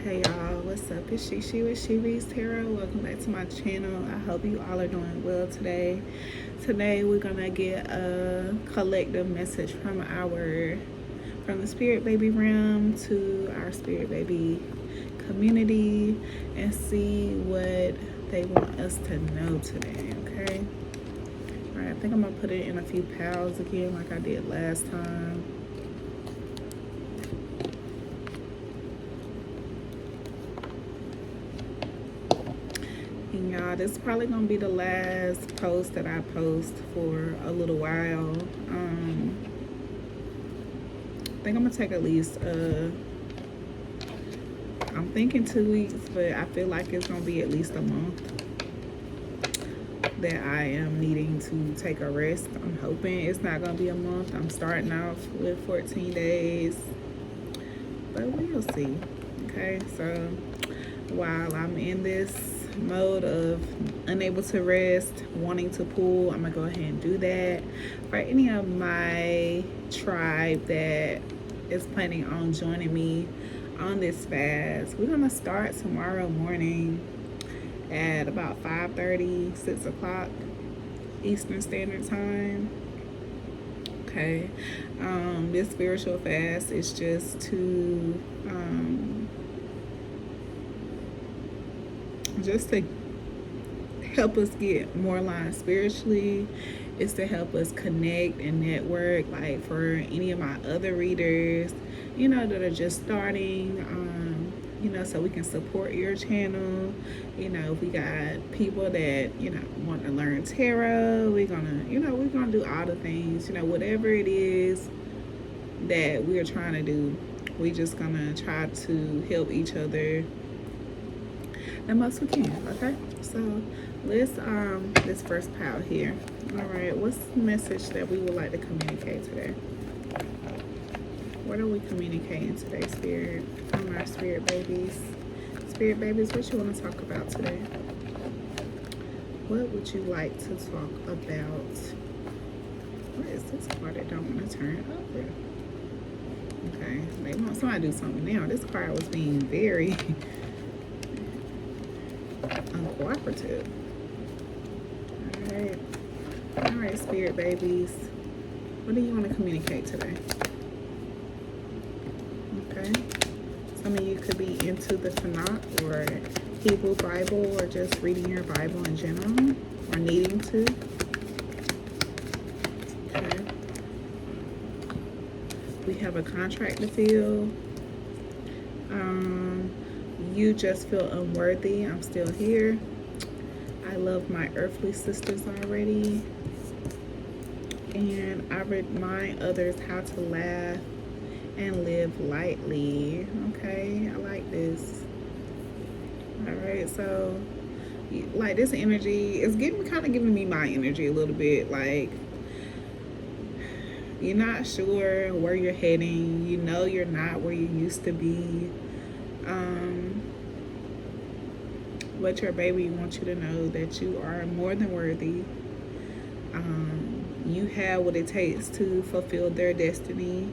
Hey y'all, what's up? It's Shishi with She Reads Tarot. Welcome back to my channel. I hope you all are doing well today. Today we're gonna get a collective message from the spirit baby realm to our spirit baby community and see what they want us to know today, okay? Alright, I think I'm gonna put it in a few piles again like I did last time. And y'all, this is probably gonna be the last post that I post for a little while. I think I'm gonna take at least I'm thinking 2 weeks, but I feel like it's gonna be at least a month that I am needing to take a rest. I'm hoping it's not gonna be a month. I'm starting off with 14 days, but we'll see. Okay, so while I'm in this mode of unable to rest, wanting to pull, I'm gonna go ahead and do that. For any of my tribe that is planning on joining me on this fast, we're gonna start tomorrow morning at about 5:30, 6 o'clock Eastern Standard Time. Okay, this spiritual fast is just to help us get more aligned spiritually. It's to help us connect and network. Like for any of my other readers, you know, that are just starting, you know, so we can support your channel. You know, we got people that, you know, want to learn tarot. We're gonna do all the things, you know, whatever it is that we're trying to do. We're just gonna try to help each other the most we can. Okay, so let's this first pile here. All right, what's the message that we would like to communicate today? What are we communicating today, spirit, from our spirit babies? Spirit babies, what you want to talk about today? What would you like to talk about? What is this card that don't want to turn over? Okay, they want somebody to do something now. This card was being very uncooperative. All right, spirit babies, what do you want to communicate today? Okay, some of you could be into the Tanakh or Hebrew Bible, or just reading your Bible in general, or needing to. Okay, we have a contract to fill. You just feel unworthy. I'm still here. I love my earthly sisters already. And I remind others how to laugh and live lightly. Okay, I like this. All right, so like this energy is kind of giving me my energy a little bit. Like you're not sure where you're heading. You know you're not where you used to be. But your baby wants you to know that you are more than worthy. You have what it takes to fulfill their destiny.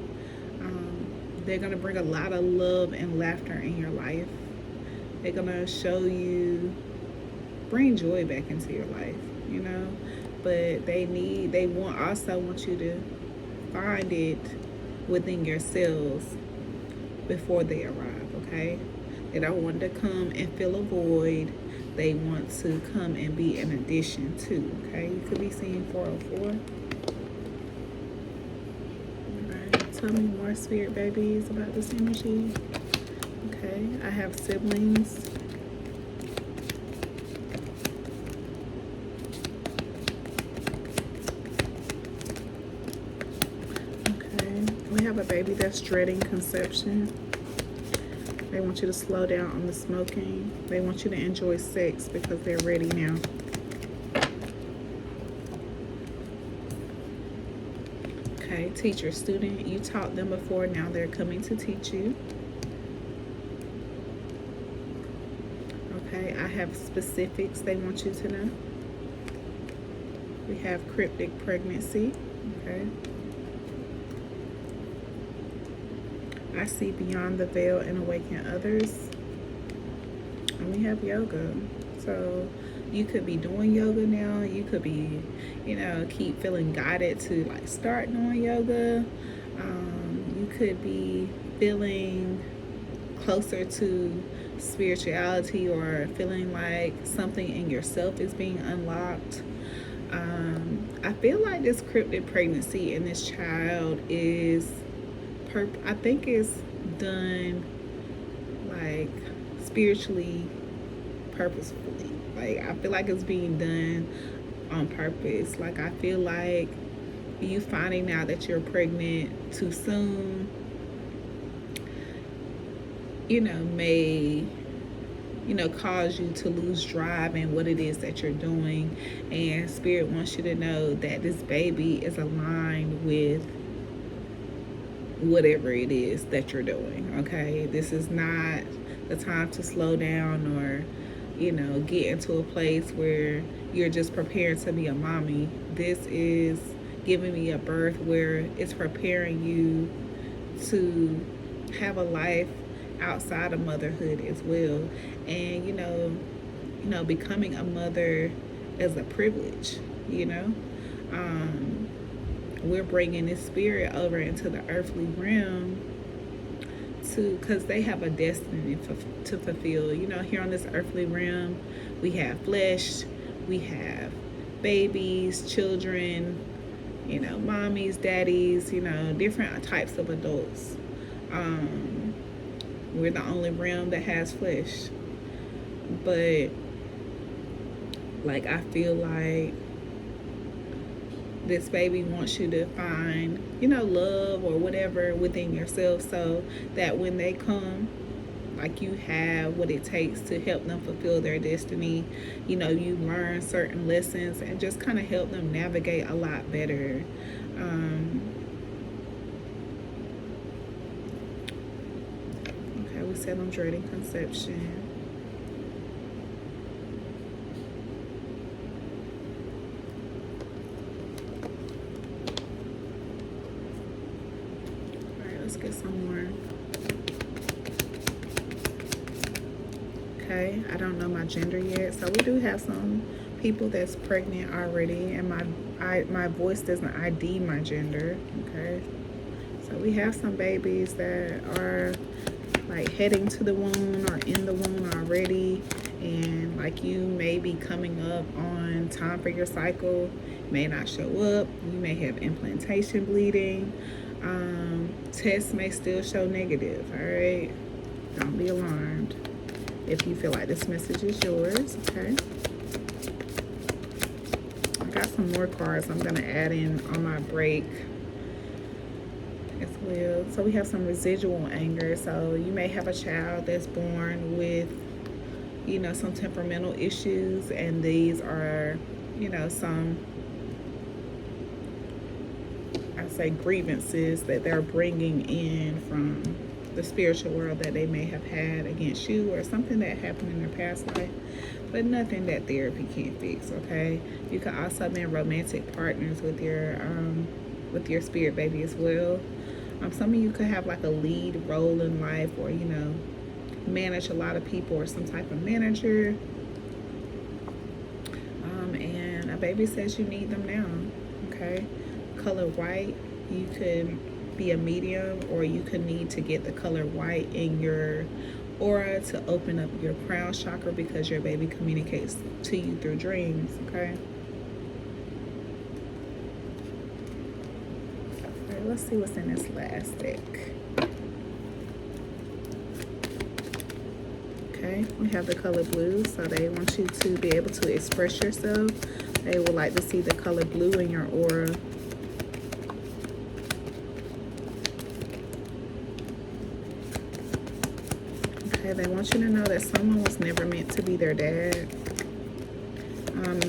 They're going to bring a lot of love and laughter in your life. They're going to bring joy back into your life, you know. But they also want you to find it within yourselves before they arrive, okay? They don't want to come and fill a void. They want to come and be an addition to, okay? You could be seeing 404. All right, tell me more, spirit babies, about this energy. Okay, I have siblings. Okay, we have a baby that's dreading conception. They want you to slow down on the smoking. They want you to enjoy sex because they're ready now. Okay, teacher, student, you taught them before, now they're coming to teach you. Okay, I have specifics they want you to know. We have cryptic pregnancy. Okay. I see beyond the veil and awaken others. And we have yoga. So you could be doing yoga now. You could be, keep feeling guided to like start doing yoga. You could be feeling closer to spirituality or feeling like something in yourself is being unlocked. I feel like this cryptic pregnancy in this child is, I think it's done like spiritually, purposefully. Like I feel like it's being done on purpose. Like I feel like you finding out that you're pregnant too soon, may cause you to lose drive in what it is that you're doing. And Spirit wants you to know that this baby is aligned with whatever it is that you're doing. Okay, this is not the time to slow down or get into a place where you're just preparing to be a mommy. This is giving me a birth where it's preparing you to have a life outside of motherhood as well. And becoming a mother is a privilege. We're bringing this spirit over into the earthly realm because they have a destiny to fulfill. Here on this earthly realm, we have flesh, we have babies, children, mommies, daddies, different types of adults. We're the only realm that has flesh. But like I feel like this baby wants you to find, love or whatever within yourself, so that when they come, like you have what it takes to help them fulfill their destiny. You learn certain lessons and just kind of help them navigate a lot better. Okay, we said I'm dreading conception. Let's get some more. Okay, I don't know my gender yet, so we do have some people that's pregnant already, and my voice doesn't ID my gender. Okay, so we have some babies that are like heading to the womb or in the womb already, and like you may be coming up on time for your cycle, may not show up, you may have implantation bleeding. Tests may still show negative. All right, don't be alarmed if you feel like this message is yours. Okay, I got some more cards I'm gonna add in on my break as well. So we have some residual anger. So you may have a child that's born with some temperamental issues, and these are some, I say, grievances that they're bringing in from the spiritual world that they may have had against you, or something that happened in their past life, but nothing that therapy can't fix. Okay, you could also be romantic partners with your spirit baby as well. Some of you could have like a lead role in life, or manage a lot of people, or some type of manager. And a baby says you need them now. Okay, color white. You could be a medium, or you could need to get the color white in your aura to open up your crown chakra, because your baby communicates to you through dreams. Okay, all right, let's see what's in this last deck. Okay, we have the color blue, so they want you to be able to express yourself. They would like to see the color blue in your aura. Okay, they want you to know that someone was never meant to be their dad.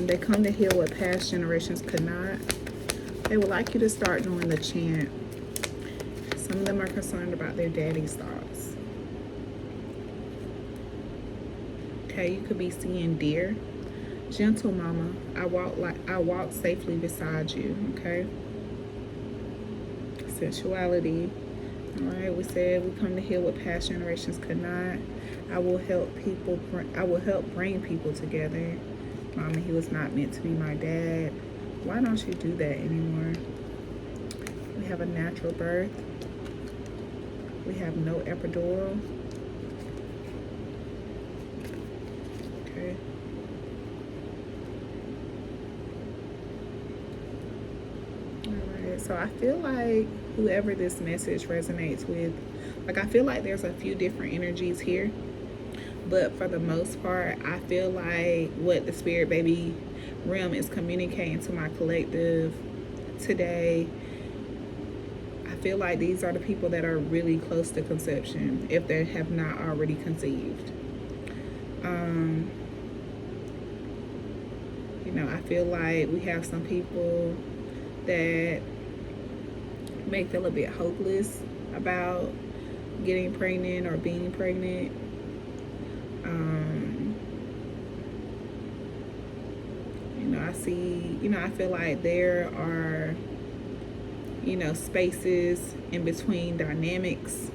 They come to heal what past generations could not. They would like you to start doing the chant. Some of them are concerned about their daddy's thoughts. Okay, you could be seeing deer. Gentle mama, I walk safely beside you. Okay. Sensuality. All right, we said we come to heal what past generations could not. I will help people. I will help bring people together. Mama, he was not meant to be my dad. Why don't you do that anymore? We have a natural birth. We have no epidural. Okay. All right. So I feel like whoever this message resonates with, like I feel like there's a few different energies here. But for the most part, I feel like what the spirit baby realm is communicating to my collective today, I feel like these are the people that are really close to conception if they have not already conceived. I feel like we have some people that may feel a bit hopeless about getting pregnant or being pregnant. I feel like there are, spaces in between dynamics.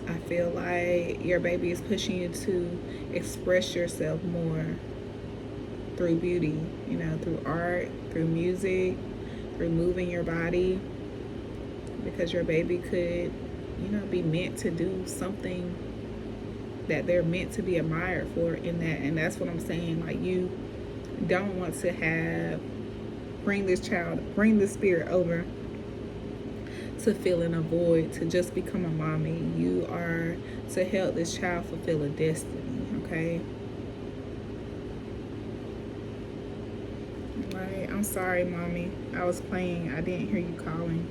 I feel like your baby is pushing you to express yourself more through beauty, through art, through music, through moving your body, because your baby could, be meant to do something that they're meant to be admired for in that. And that's what I'm saying. Like, you don't want to bring this spirit over to filling a void, to just become a mommy. You are to help this child fulfill a destiny, okay? Right, I'm sorry, mommy. I was playing. I didn't hear you calling.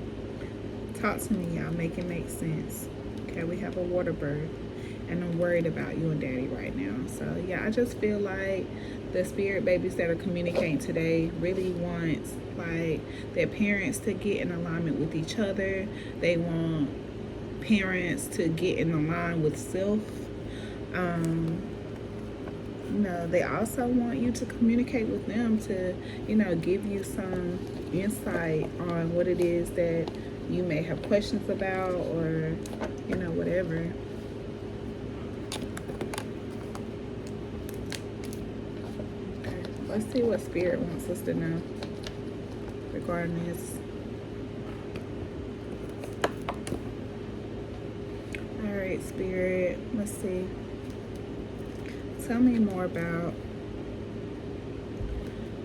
Talk to me, y'all. Make it make sense. Okay, we have a water bird, and I'm worried about you and daddy right now. So, yeah, I just feel like the spirit babies that are communicating today really want, like, their parents to get in alignment with each other. They want parents to get in alignment with self. They also want you to communicate with them to, give you some insight on what it is that you may have questions about, or, whatever. Okay, let's see what spirit wants us to know regarding this. All right, spirit, let's see. Tell me more about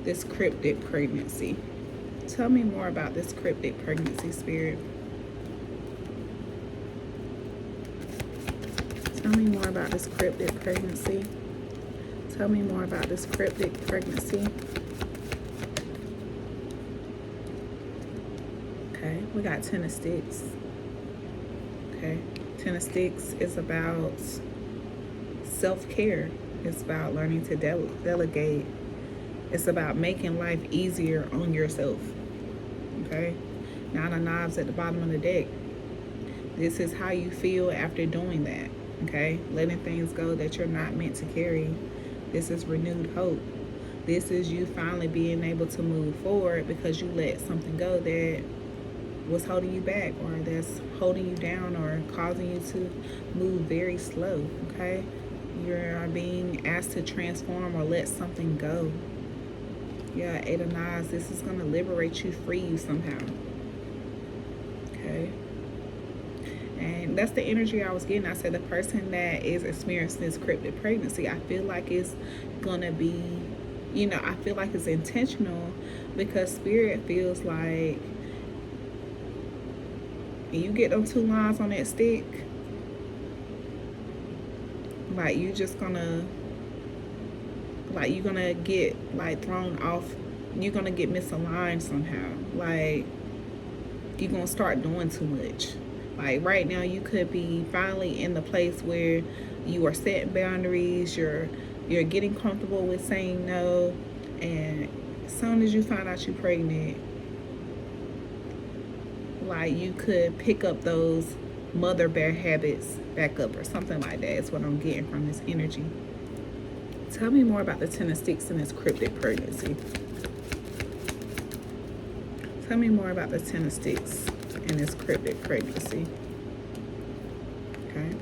this cryptic pregnancy. Tell me more about this cryptic pregnancy, spirit. Tell me more about this cryptic pregnancy. Tell me more about this cryptic pregnancy. Okay, we got 10 of Sticks. Okay, 10 of Sticks is about self-care. It's about learning to delegate. It's about making life easier on yourself. Okay, 9 of Knives at the bottom of the deck. This is how you feel after doing that. Okay, letting things go that you're not meant to carry. This is renewed hope. This is you finally being able to move forward because you let something go that was holding you back, or that's holding you down, or causing you to move very slow. Okay, you're being asked to transform or let something go. Yeah, 8 of Knives. This is going to liberate you, free you somehow. Okay. And that's the energy I was getting. I said the person that is experiencing this cryptic pregnancy, I feel like it's going to be, I feel like it's intentional, because spirit feels like, and you get them 2 lines on that stick, like you just gonna, like you're gonna get like thrown off, you're gonna get misaligned somehow, like you're gonna start doing too much. Like right now you could be finally in the place where you are setting boundaries, you're getting comfortable with saying no, and as soon as you find out you're pregnant, like you could pick up those mother bear habits back up or something like that. Is what I'm getting from this energy. Tell me more about the Ten of Sticks in this cryptic pregnancy. Tell me more about the Ten of Sticks in this cryptic pregnancy. Okay.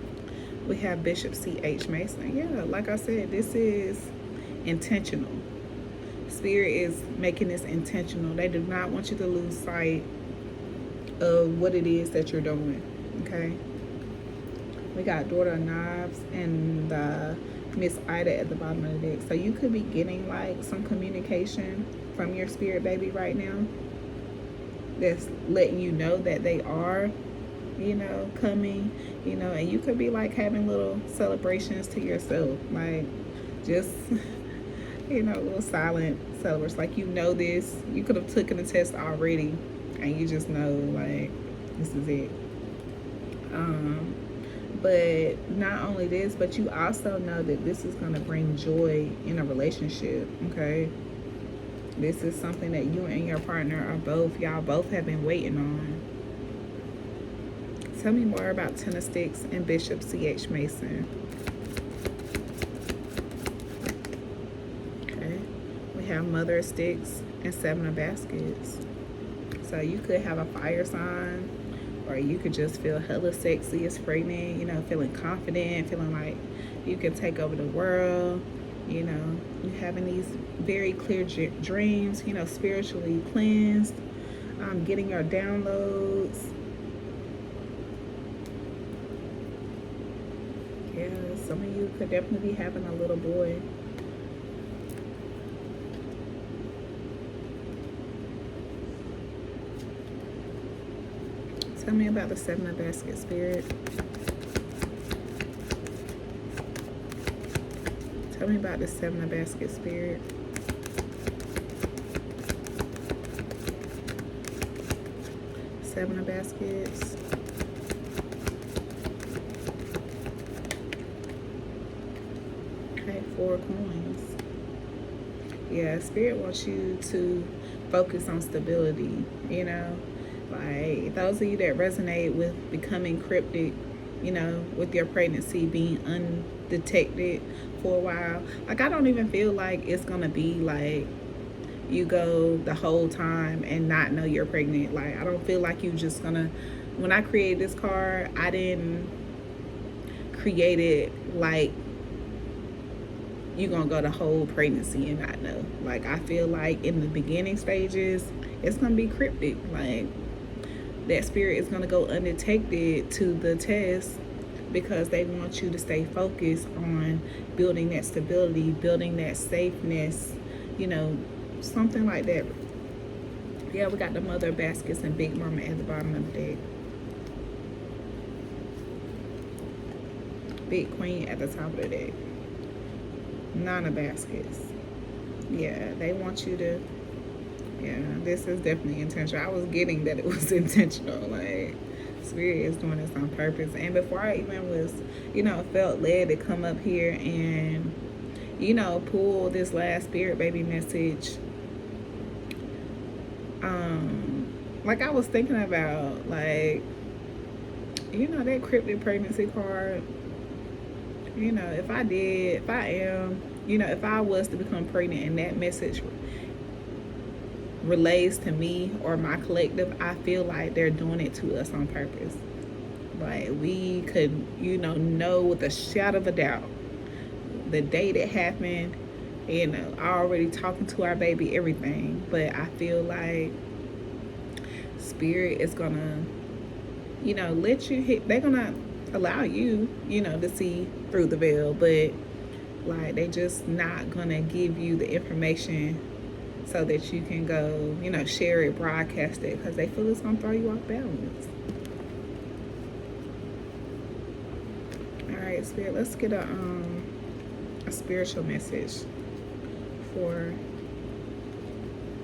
We have Bishop C.H. Mason. Yeah, like I said, this is intentional. Spirit is making this intentional. They do not want you to lose sight of what it is that you're doing. Okay. We got Daughter of Knives and Miss Ida at the bottom of the deck. So you could be getting like some communication from your spirit baby right now that's letting you know that they are, you know, coming, you know, and you could be like having little celebrations to yourself, like just, you know, little silent celebrations. Like, you know, this, you could have taken the test already and you just know, like, this is it. But not only this, but you also know that this is going to bring joy in a relationship, okay? This is something that you and your partner are both, y'all both have been waiting on. Tell me more about Ten of Sticks and Bishop C.H. Mason. Okay. We have Mother of Sticks and Seven of Baskets. So you could have a fire sign, or you could just feel hella sexy as pregnant, you know, feeling confident, feeling like you can take over the world. You know, you having these very clear dreams, you know, spiritually cleansed, getting your downloads. Yeah, some of you could definitely be having a little boy. Tell me about the Seven of Baskets, Spirit. Tell me about the Seven of Baskets, Spirit. Seven of Baskets. Okay, Four of Coins. Yeah, Spirit wants you to focus on stability, you know. Like, those of you that resonate with becoming cryptic, you know, with your pregnancy being undetected for a while. Like, I don't even feel like it's going to be like you go the whole time and not know you're pregnant. Like, I don't feel like you just going to, when I created this card, I didn't create it like you're going to go the whole pregnancy and not know. Like, I feel like in the beginning stages, it's going to be cryptic. Like, that spirit is going to go undetected to the test because they want you to stay focused on building that stability, building that safeness, you know, something like that. Yeah, we got the Mother of Baskets and Big Mama at the bottom of the deck. Big Queen at the top of the deck. Nine of Baskets. Yeah, they want you to, yeah, this is definitely intentional. I was getting that it was intentional. Like, Spirit is doing this on purpose. And before I even was, you know, felt led to come up here and, you know, pull this last Spirit baby message, like, I was thinking about, like, you know, that cryptic pregnancy card. You know, if I am, you know, if I was to become pregnant and that message relates to me or my collective, I feel like they're doing it to us on purpose. Like, we could, you know with a shadow of a doubt the day that happened, you know, already talking to our baby, everything. But I feel like Spirit is gonna, you know, let you hit, they're gonna allow you, you know, to see through the veil, but like, they just not gonna give you the information so that you can go, you know, share it, broadcast it, because they feel it's gonna throw you off balance. All right, Spirit, let's get a spiritual message for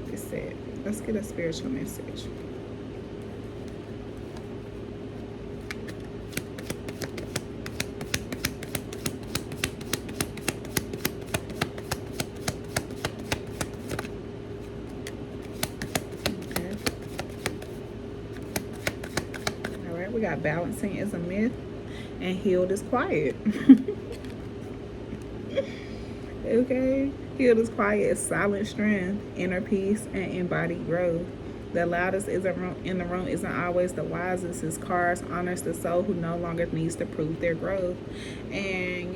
this set. Let's get a spiritual message. We got balancing is a myth and healed is quiet. Okay? Healed is quiet, silent strength, inner peace, and embodied growth. The loudest in the room isn't always the wisest. His cards honors the soul who no longer needs to prove their growth. And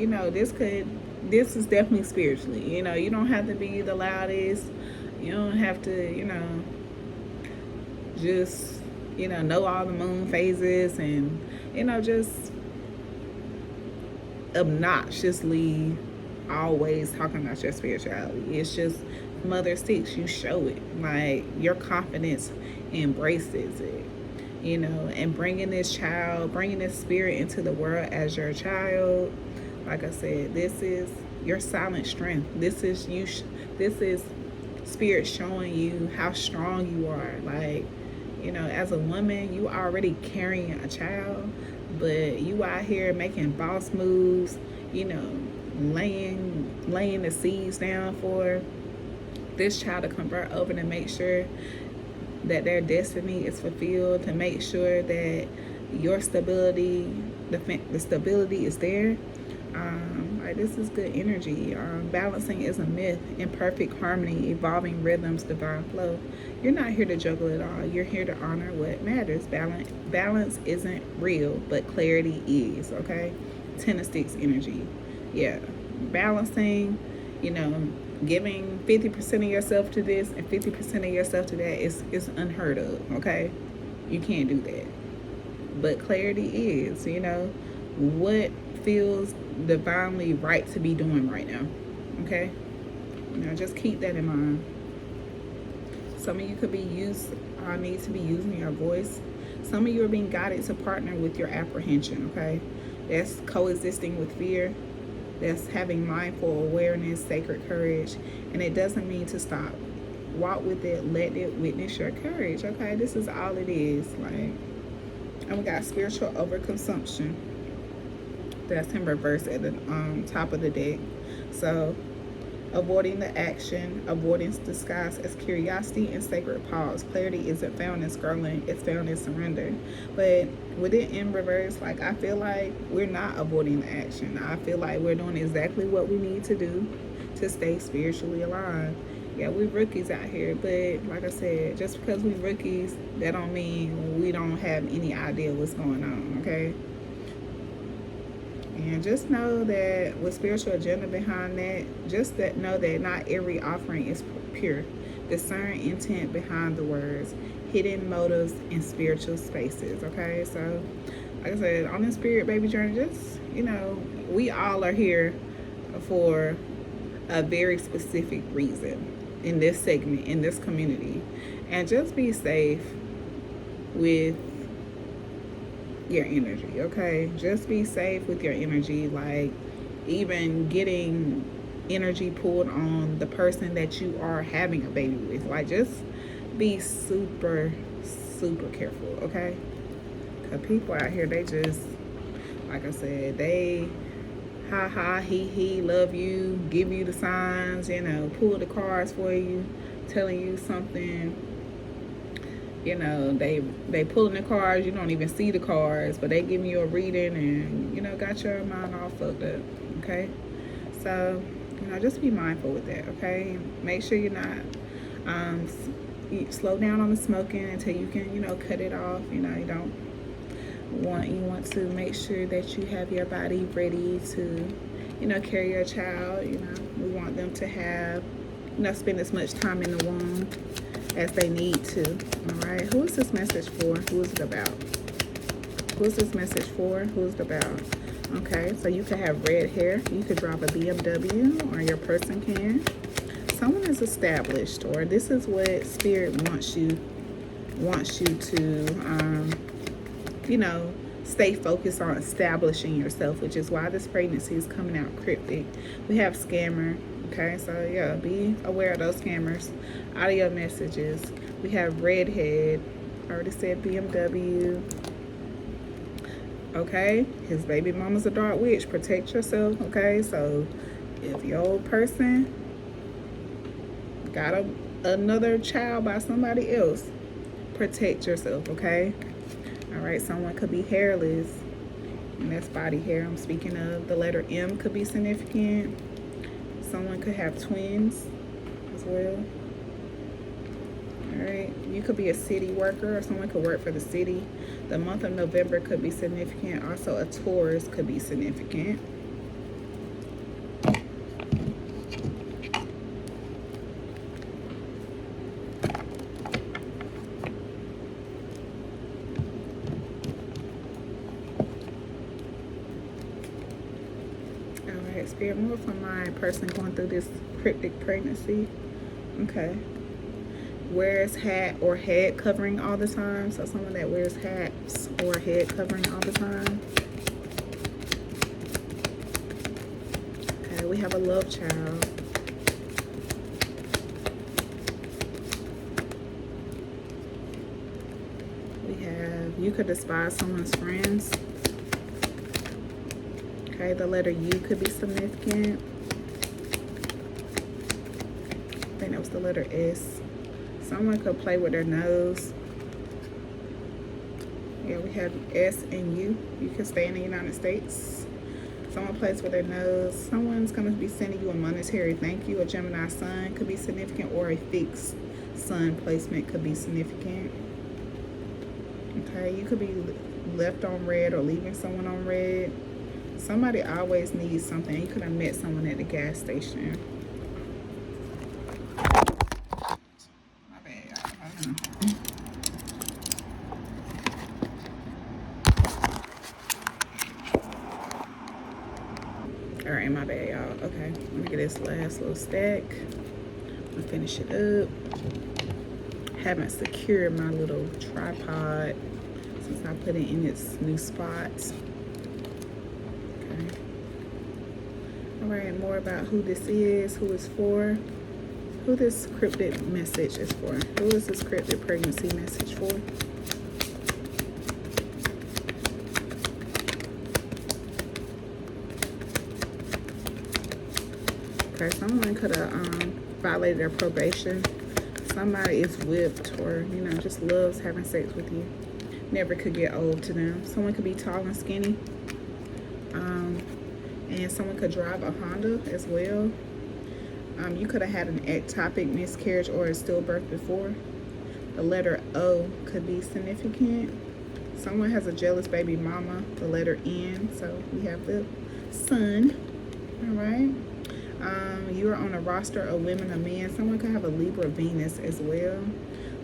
this is definitely spiritually. You don't have to be the loudest. You don't have to, just know all the moon phases and just obnoxiously always talking about your spirituality. It's just Mother Six, you show it. Like your confidence embraces it. And bringing this spirit into the world as your child. Like I said, this is your silent strength. This is you. This is spirit showing you how strong you are. Like, as a woman, you already carrying a child, but you out here making boss moves, laying the seeds down for this child to convert over, to make sure that their destiny is fulfilled, to make sure that your stability, the stability is there. This is good energy. Balancing is a myth. In perfect harmony, evolving rhythms, divine flow. You're not here to juggle it all. You're here to honor what matters. Balance isn't real, but clarity is. Okay. Ten of Sticks energy. Yeah. Balancing, giving 50% of yourself to this and 50% of yourself to that is unheard of. Okay. You can't do that. But clarity is, what feels divinely right to be doing right now. Okay? Just keep that in mind. Some of you could be need to be using your voice. Some of you are being guided to partner with your apprehension. Okay? That's coexisting with fear. That's having mindful awareness, sacred courage. And it doesn't mean to stop. Walk with it, let it witness your courage. Okay? This is all it is. And we got spiritual overconsumption. That's in reverse at the top of the deck. So, avoiding the action, avoidance disguised as curiosity and sacred pause. Clarity isn't found in scrolling, it's found in surrender. But with it in reverse, I feel like we're not avoiding the action. I feel like we're doing exactly what we need to do to stay spiritually alive. Yeah, we're rookies out here, but like I said, just because we're rookies, that don't mean we don't have any idea what's going on, okay? And just know that with spiritual agenda behind that, know that not every offering is pure. Discern intent behind the words, hidden motives in spiritual spaces. Okay, so like I said, on this spirit baby journey, just we all are here for a very specific reason in this segment, in this community, and just be safe with your energy. Okay, just be safe with your energy. Even getting energy pulled on the person that you are having a baby with, just be super careful. Okay, because people out here, they just, like I said, they ha he love you, give you the signs, pull the cards for you, telling you something. They pulling the cards, you don't even see the cards, but they giving you a reading and got your mind all fucked up. Okay, so just be mindful with that. Okay, make sure you're not slow down on the smoking until you can cut it off. You want to make sure that you have your body ready to carry your child. We want them to have spend as much time in the womb as they need to. All right, who is this message for? Who is it about? Who is this message for? Who is it about? Okay, so you could have red hair. You could drive a BMW, or your person can. Someone is established, or this is what spirit wants you to stay focused on establishing yourself, which is why this pregnancy is coming out cryptic. We have scammer. Okay, so yeah, be aware of those scammers. Audio messages. We have redhead. I already said BMW. Okay, his baby mama's a dark witch. Protect yourself. Okay, so if your person got another child by somebody else, protect yourself. Okay. All right, someone could be hairless, and that's body hair I'm speaking of. The letter M could be significant. Someone could have twins as well. All right, you could be a city worker or someone could work for the city. The month of November could be significant. Also, a Taurus could be significant. All right, Spirit, more for my person going through this cryptic pregnancy. Okay. Wears hat or head covering all the time. So someone that wears hats or head covering all the time. Okay, we have a love child. We have, you could despise someone's friends. Okay, the letter U could be significant. I think that was the letter S. Someone could play with their nose. Yeah, we have S and U. You can stay in the United States. Someone plays with their nose. Someone's going to be sending you a monetary thank you. A Gemini sun could be significant, or a fixed sun placement could be significant. Okay, you could be left on red or leaving someone on red. Somebody always needs something. You could have met someone at the gas station. All right, my bad, y'all. Okay, let me get this last little stack. I'm gonna finish it up. Haven't secured my little tripod since I put it in its new spot. Okay. All right, more about who this is, who it's for, who this cryptic message is for. Who is this cryptic pregnancy message for? Okay, someone could have violated their probation. Somebody is whipped or, you know, just loves having sex with you. Never could get old to them. Someone could be tall and skinny. And someone could drive a Honda as well. You could have had an ectopic miscarriage or a stillbirth before. The letter O could be significant. Someone has a jealous baby mama. The letter N. So we have the sun. All right. You're on a roster of women or men. Someone could have a Libra Venus as well.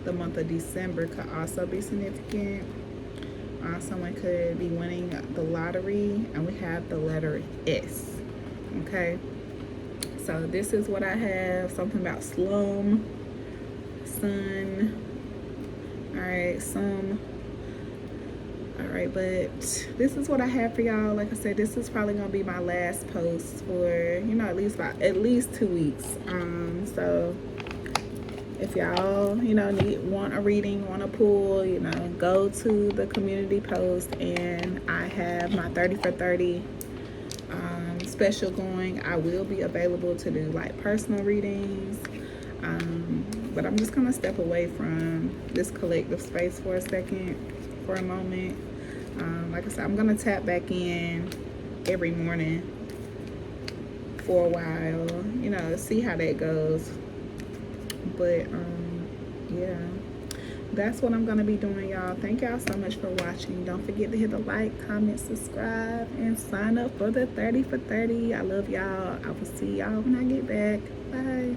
The month of December could also be significant. Someone could be winning the lottery, and we have the letter S. Okay, so this is what I have. Something about slum, sun. All right, some. All right, but this is what I have for y'all. Like I said, this is probably gonna be my last post for, you know, at least 2 weeks. So if y'all, you know, want a reading, want a pull, you know, go to the community post, and I have my 30 for 30 special going. I will be available to do like personal readings, but I'm just gonna step away from this collective space for a second, for a moment. Like I said, I'm gonna tap back in every morning for a while, you know, see how that goes. But yeah, that's what I'm gonna be doing, y'all. Thank y'all so much for watching. Don't forget to hit the like, comment, subscribe, and sign up for the 30 for 30. I love y'all. I will see y'all when I get back. Bye.